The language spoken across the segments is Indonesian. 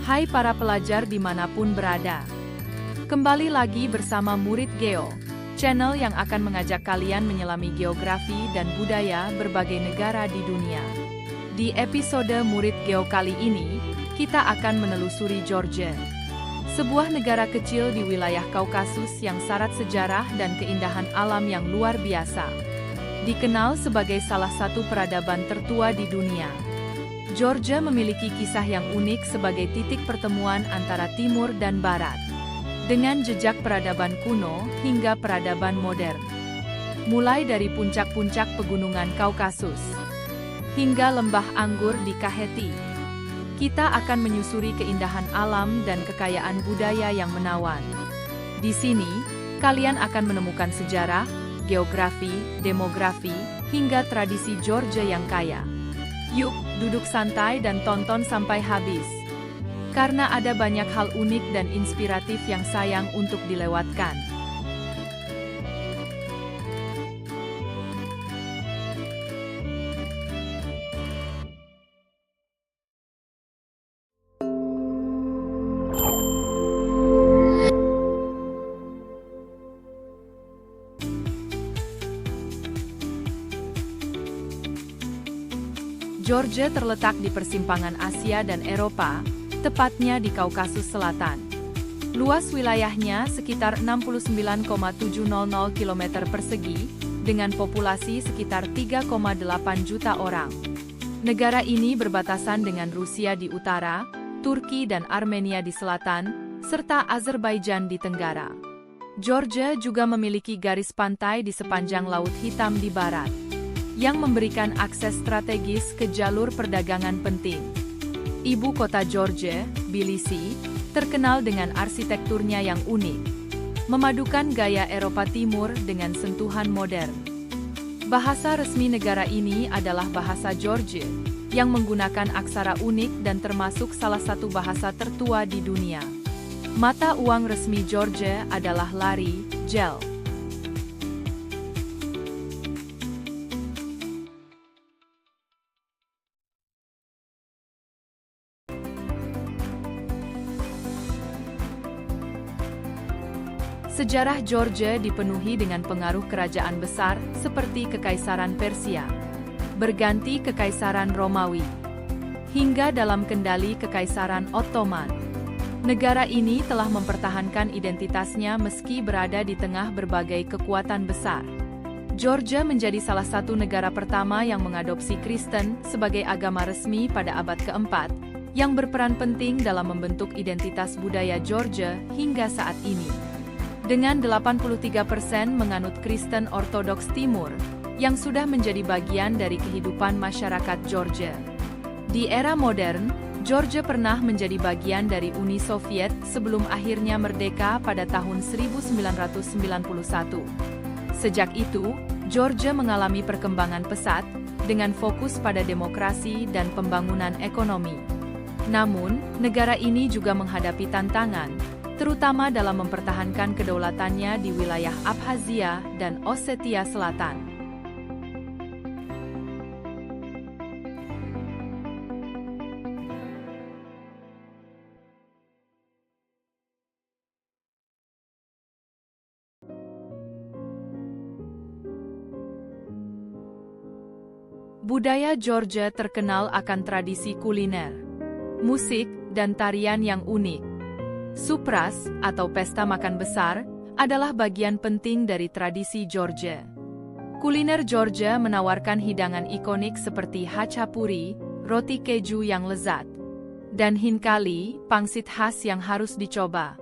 Hai para pelajar dimanapun berada. Kembali lagi bersama Murid Geo, channel yang akan mengajak kalian menyelami geografi dan budaya berbagai negara di dunia. Di episode Murid Geo kali ini, kita akan menelusuri Georgia. Sebuah negara kecil di wilayah Kaukasus yang syarat sejarah dan keindahan alam yang luar biasa. Dikenal sebagai salah satu peradaban tertua di dunia. Georgia memiliki kisah yang unik sebagai titik pertemuan antara timur dan barat. Dengan jejak peradaban kuno hingga peradaban modern. Mulai dari puncak-puncak pegunungan Kaukasus hingga lembah anggur di Kakheti. Kita akan menyusuri keindahan alam dan kekayaan budaya yang menawan. Di sini, kalian akan menemukan sejarah, geografi, demografi, hingga tradisi Georgia yang kaya. Yuk, duduk santai dan tonton sampai habis. Karena ada banyak hal unik dan inspiratif yang sayang untuk dilewatkan. Georgia terletak di persimpangan Asia dan Eropa, tepatnya di Kaukasus Selatan. Luas wilayahnya sekitar 69,700 km persegi, dengan populasi sekitar 3,8 juta orang. Negara ini berbatasan dengan Rusia di utara, Turki dan Armenia di selatan, serta Azerbaijan di tenggara. Georgia juga memiliki garis pantai di sepanjang Laut Hitam di barat, yang memberikan akses strategis ke jalur perdagangan penting. Ibu kota Georgia, Tbilisi, terkenal dengan arsitekturnya yang unik, memadukan gaya Eropa Timur dengan sentuhan modern. Bahasa resmi negara ini adalah bahasa Georgia, yang menggunakan aksara unik dan termasuk salah satu bahasa tertua di dunia. Mata uang resmi Georgia adalah lari, gel. Sejarah Georgia dipenuhi dengan pengaruh kerajaan besar seperti Kekaisaran Persia, berganti Kekaisaran Romawi, hingga dalam kendali Kekaisaran Ottoman. Negara ini telah mempertahankan identitasnya meski berada di tengah berbagai kekuatan besar. Georgia menjadi salah satu negara pertama yang mengadopsi Kristen sebagai agama resmi pada abad keempat, yang berperan penting dalam membentuk identitas budaya Georgia hingga saat ini. Dengan 83% menganut Kristen Ortodoks Timur, yang sudah menjadi bagian dari kehidupan masyarakat Georgia. Di era modern, Georgia pernah menjadi bagian dari Uni Soviet sebelum akhirnya merdeka pada tahun 1991. Sejak itu, Georgia mengalami perkembangan pesat, dengan fokus pada demokrasi dan pembangunan ekonomi. Namun, negara ini juga menghadapi tantangan, terutama dalam mempertahankan kedaulatannya di wilayah Abkhazia dan Ossetia Selatan. Budaya Georgia terkenal akan tradisi kuliner, musik, dan tarian yang unik. Supras, atau pesta makan besar, adalah bagian penting dari tradisi Georgia. Kuliner Georgia menawarkan hidangan ikonik seperti hachapuri, roti keju yang lezat, dan hinkali, pangsit khas yang harus dicoba.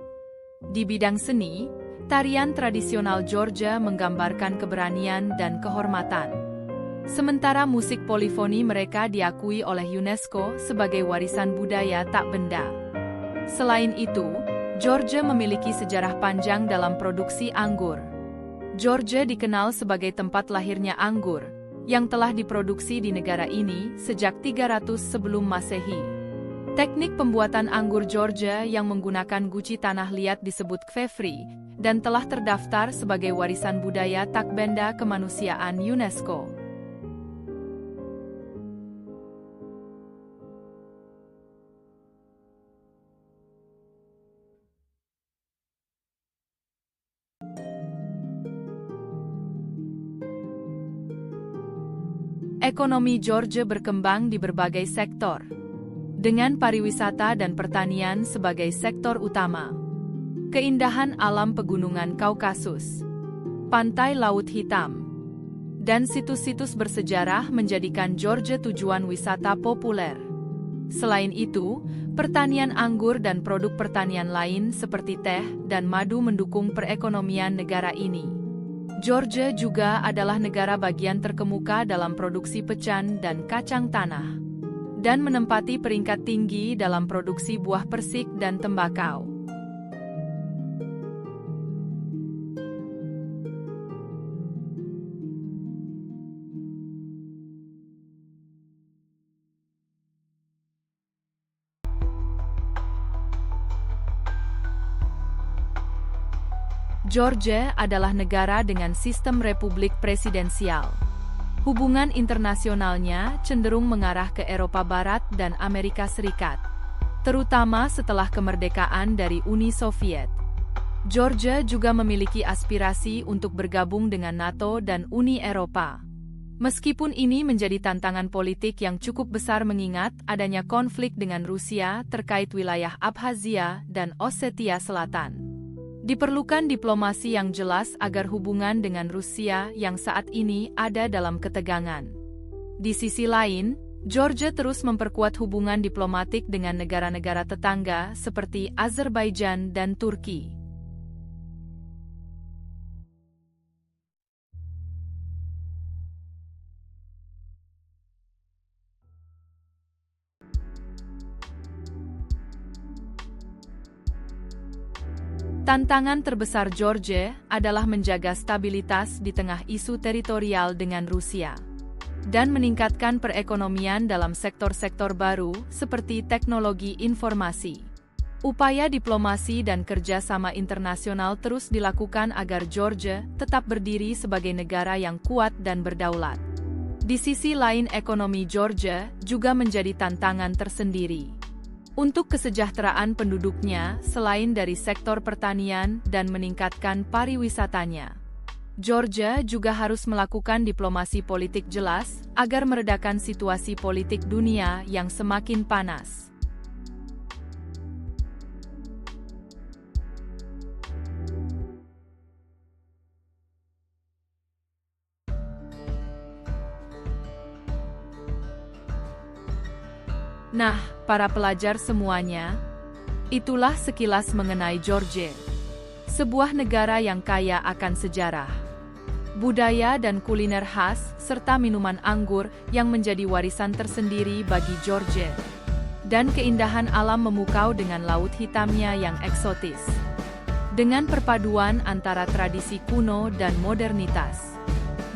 Di bidang seni, tarian tradisional Georgia menggambarkan keberanian dan kehormatan. Sementara musik polifoni mereka diakui oleh UNESCO sebagai warisan budaya tak benda. Selain itu, Georgia memiliki sejarah panjang dalam produksi anggur. Georgia dikenal sebagai tempat lahirnya anggur, yang telah diproduksi di negara ini sejak 300 sebelum Masehi. Teknik pembuatan anggur Georgia yang menggunakan guci tanah liat disebut kfefri, dan telah terdaftar sebagai warisan budaya tak benda kemanusiaan UNESCO. Ekonomi Georgia berkembang di berbagai sektor, dengan pariwisata dan pertanian sebagai sektor utama. Keindahan alam pegunungan Kaukasus, pantai Laut Hitam, dan situs-situs bersejarah menjadikan Georgia tujuan wisata populer. Selain itu, pertanian anggur dan produk pertanian lain seperti teh dan madu mendukung perekonomian negara ini. Georgia juga adalah negara bagian terkemuka dalam produksi pecan dan kacang tanah, dan menempati peringkat tinggi dalam produksi buah persik dan tembakau. Georgia adalah negara dengan sistem republik presidensial. Hubungan internasionalnya cenderung mengarah ke Eropa Barat dan Amerika Serikat, terutama setelah kemerdekaan dari Uni Soviet. Georgia juga memiliki aspirasi untuk bergabung dengan NATO dan Uni Eropa. Meskipun ini menjadi tantangan politik yang cukup besar mengingat adanya konflik dengan Rusia terkait wilayah Abkhazia dan Ossetia Selatan. Diperlukan diplomasi yang jelas agar hubungan dengan Rusia yang saat ini ada dalam ketegangan. Di sisi lain, Georgia terus memperkuat hubungan diplomatik dengan negara-negara tetangga seperti Azerbaijan dan Turki. Tantangan terbesar Georgia adalah menjaga stabilitas di tengah isu teritorial dengan Rusia, dan meningkatkan perekonomian dalam sektor-sektor baru seperti teknologi informasi. Upaya diplomasi dan kerjasama internasional terus dilakukan agar Georgia tetap berdiri sebagai negara yang kuat dan berdaulat. Di sisi lain, ekonomi Georgia juga menjadi tantangan tersendiri. Untuk kesejahteraan penduduknya selain dari sektor pertanian dan meningkatkan pariwisatanya, Georgia juga harus melakukan diplomasi politik jelas agar meredakan situasi politik dunia yang semakin panas. Nah, para pelajar semuanya, itulah sekilas mengenai Georgia. Sebuah negara yang kaya akan sejarah, budaya dan kuliner khas, serta minuman anggur yang menjadi warisan tersendiri bagi Georgia. Dan keindahan alam memukau dengan laut hitamnya yang eksotis. Dengan perpaduan antara tradisi kuno dan modernitas,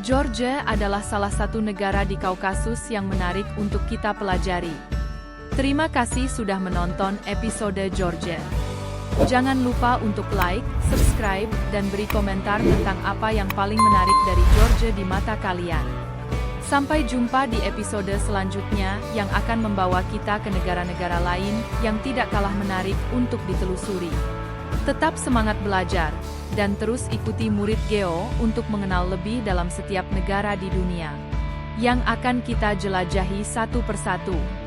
Georgia adalah salah satu negara di Kaukasus yang menarik untuk kita pelajari. Terima kasih sudah menonton episode Georgia. Jangan lupa untuk like, subscribe, dan beri komentar tentang apa yang paling menarik dari Georgia di mata kalian. Sampai jumpa di episode selanjutnya yang akan membawa kita ke negara-negara lain yang tidak kalah menarik untuk ditelusuri. Tetap semangat belajar, dan terus ikuti Murid Geo untuk mengenal lebih dalam setiap negara di dunia yang akan kita jelajahi satu persatu.